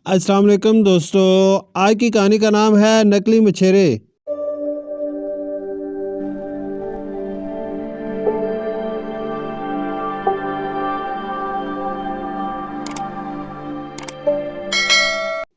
السلام علیکم دوستو، آج کی کہانی کا نام ہے نکلی مچھیرے۔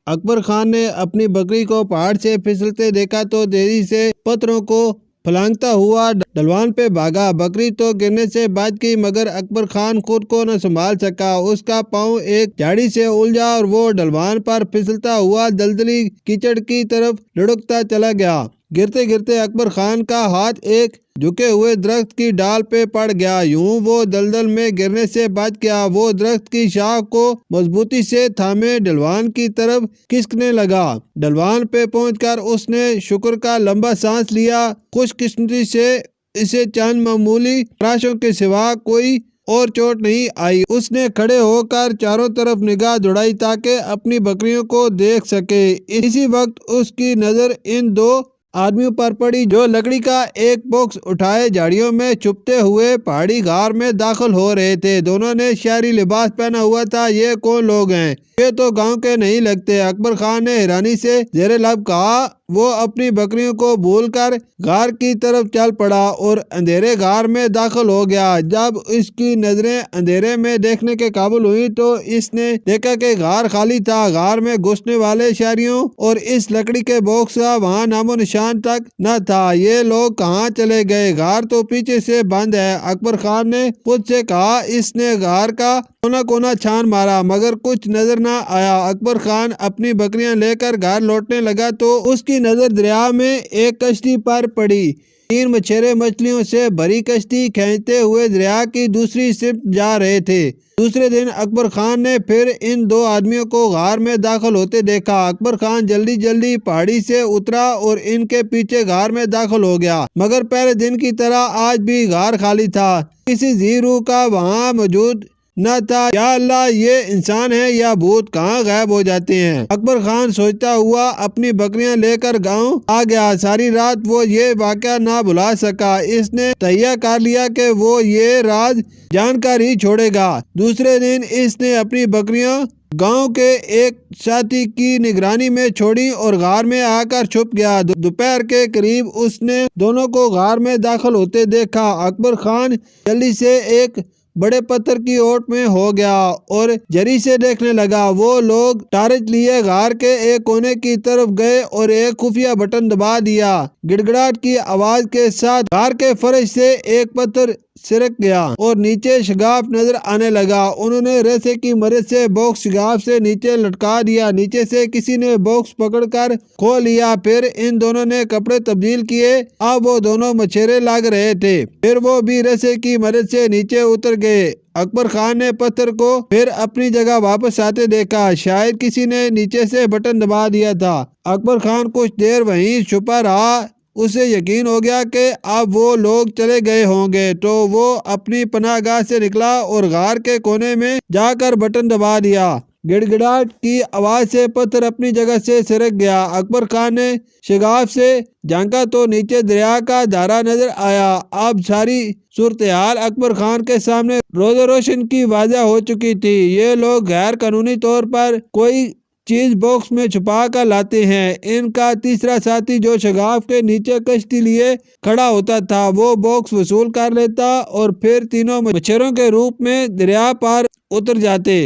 اکبر خان نے اپنی بکری کو پہاڑ سے پھسلتے دیکھا تو تیزی سے پتھروں کو پھلانگتا ہوا ڈھلوان پہ بھاگا۔ بکری تو گرنے سے بچ گئی مگر اکبر خان خود کو نہ سنبھال سکا۔ اس کا پاؤں ایک جھاڑی سے الجھا اور وہ ڈھلوان پر پھسلتا ہوا دلدلی کیچڑ کی طرف لڑکتا چلا گیا۔ گرتے گرتے اکبر خان کا ہاتھ ایک جھکے ہوئے درخت کی ڈال پہ پڑ گیا۔ یوں وہ دلدل میں گرنے سے بچ گیا۔ وہ درخت کی شاخ کو مضبوطی سے تھامے ڈھلوان کی طرف کھسکنے لگا۔ ڈھلوان پہ پہنچ کر اس نے شکر کا لمبا سانس لیا۔ خوش قسمتی سے اسے چند معمولی خراشوں کے سوا کوئی اور چوٹ نہیں آئی۔ اس نے کھڑے ہو کر چاروں طرف نگاہ دوڑائی تاکہ اپنی بکریوں کو دیکھ سکے۔ اسی وقت اس کی نظر ان دو آدمیوں پر پڑی جو لکڑی کا ایک باکس اٹھائے جھاڑیوں میں چھپتے ہوئے پہاڑی غار میں داخل ہو رہے تھے۔ دونوں نے شہری لباس پہنا ہوا تھا۔ یہ کون لوگ ہیں؟ یہ تو گاؤں کے نہیں لگتے، اکبر خان نے حیرانی سے زیر لب کہا۔ وہ اپنی بکریوں کو بھول کر غار کی طرف چل پڑا اور اندھیرے غار میں داخل ہو گیا۔ جب اس کی نظریں اندھیرے میں دیکھنے کے قابل ہوئی تو اس نے دیکھا کہ غار خالی تھا۔ غار میں گھسنے والے شہریوں اور اس لکڑی کے باکس کا وہاں نام و نشان تک نہ تھا۔ یہ لوگ کہاں چلے گئے؟ غار تو پیچھے سے بند ہے، اکبر خان نے خود سے کہا۔ اس نے غار کا کونا کونا چھان مارا مگر کچھ نظر نہ آیا۔ اکبر خان اپنی بکریاں لے کر گھر لوٹنے لگا تو اس کی نظر دریا میں ایک کشتی پر پڑی۔ 3 مچھیرے مچھلیوں سے بھری کشتی کھینچتے ہوئے دریا کی دوسری سمت جا رہے تھے۔ دوسرے دن اکبر خان نے پھر ان 2 آدمیوں کو غار میں داخل ہوتے دیکھا۔ اکبر خان جلدی جلدی پہاڑی سے اترا اور ان کے پیچھے غار میں داخل ہو گیا مگر پہلے دن کی طرح آج بھی غار خالی تھا۔ کسی ذی روح کا وہاں موجود نہ تھا۔ یا اللہ، یہ انسان ہے یا بھوت؟ کہاں غائب ہو جاتے ہیں؟ اکبر خان سوچتا ہوا اپنی بکریاں لے کر گاؤں آ گیا۔ ساری رات وہ یہ واقعہ نہ بھلا سکا۔ اس نے تہیہ کر لیا کہ وہ یہ راز جان کر ہی چھوڑے گا۔ دوسرے دن اس نے اپنی بکریاں گاؤں کے ایک ساتھی کی نگرانی میں چھوڑی اور غار میں آ کر چھپ گیا۔ دوپہر کے قریب اس نے دونوں کو غار میں داخل ہوتے دیکھا۔ اکبر خان جلدی سے ایک بڑے پتھر کی اوٹ میں ہو گیا اور جری سے دیکھنے لگا۔ وہ لوگ ٹارچ لیے غار کے ایک کونے کی طرف گئے اور ایک خفیہ بٹن دبا دیا۔ گڑگڑاہٹ کی آواز کے ساتھ غار کے فرش سے ایک پتھر سرک گیا اور نیچے شگاف نظر آنے لگا۔ انہوں نے ریسے کی مدد سے باکس شگاف سے نیچے لٹکا دیا۔ نیچے سے کسی نے باکس پکڑ کر کھول لیا۔ پھر ان دونوں نے کپڑے تبدیل کیے۔ اب وہ دونوں مچھیرے لگ رہے تھے۔ پھر وہ بھی ریسے کی مدد سے نیچے اتر گئے۔ اکبر خان نے پتھر کو پھر اپنی جگہ واپس آتے دیکھا۔ شاید کسی نے نیچے سے بٹن دبا دیا تھا۔ اکبر خان کچھ دیر وہیں چھپا رہا۔ اسے یقین ہو گیا کہ اب وہ لوگ چلے گئے ہوں گے تو وہ اپنی پناہ گاہ سے نکلا اور غار کے کونے میں جا کر بٹن دبا دیا۔ گڑگڑاہٹ کی آواز سے پتھر اپنی جگہ سے سرک گیا۔ اکبر خان نے شگاف سے جھانکا تو نیچے دریا کا دھارا نظر آیا۔ اب ساری صورتحال اکبر خان کے سامنے روز روشن کی واضح ہو چکی تھی۔ یہ لوگ غیر قانونی طور پر کوئی چیز باکس میں چھپا کر لاتے ہیں۔ ان کا تیسرا ساتھی جو شگاف کے نیچے کشتی لیے کھڑا ہوتا تھا وہ باکس وصول کر لیتا اور پھر تینوں مچھروں کے روپ میں دریا پر اتر جاتے۔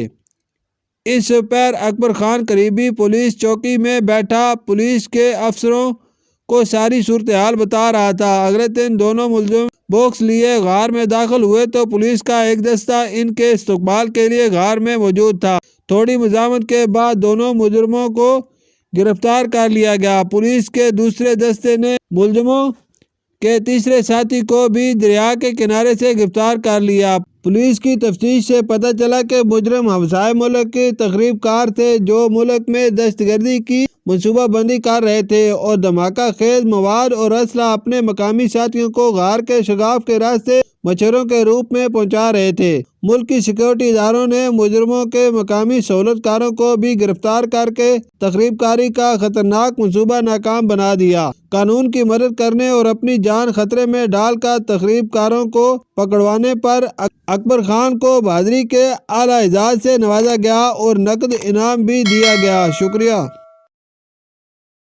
اس پر اکبر خان قریبی پولیس چوکی میں بیٹھا پولیس کے افسروں کو ساری صورتحال بتا رہا تھا۔ اگلے دن دونوں ملزم باکس لیے غار میں داخل ہوئے تو پولیس کا ایک دستہ ان کے استقبال کے لیے غار میں موجود تھا۔ تھوڑی مزاحمت کے بعد دونوں مجرموں کو گرفتار کر لیا گیا۔ پولیس کے دوسرے دستے نے ملزموں کے تیسرے ساتھی کو بھی دریا کے کنارے سے گرفتار کر لیا۔ پولیس کی تفتیش سے پتہ چلا کہ مجرم ہمسائے ملک کے تخریب کار تھے جو ملک میں دہشت گردی کی منصوبہ بندی کر رہے تھے اور دھماکہ خیز مواد اور اسلحہ اپنے مقامی ساتھیوں کو غار کے شگاف کے راستے مچھروں کے روپ میں پہنچا رہے تھے۔ ملک کی سیکورٹی اداروں نے مجرموں کے مقامی سہولت کاروں کو بھی گرفتار کر کے تخریب کاری کا خطرناک منصوبہ ناکام بنا دیا۔ قانون کی مدد کرنے اور اپنی جان خطرے میں ڈال کر تخریب کاروں کو پکڑوانے پر اکبر خان کو بہادری کے اعلیٰ اعزاز سے نوازا گیا اور نقد انعام بھی دیا گیا۔ شکریہ۔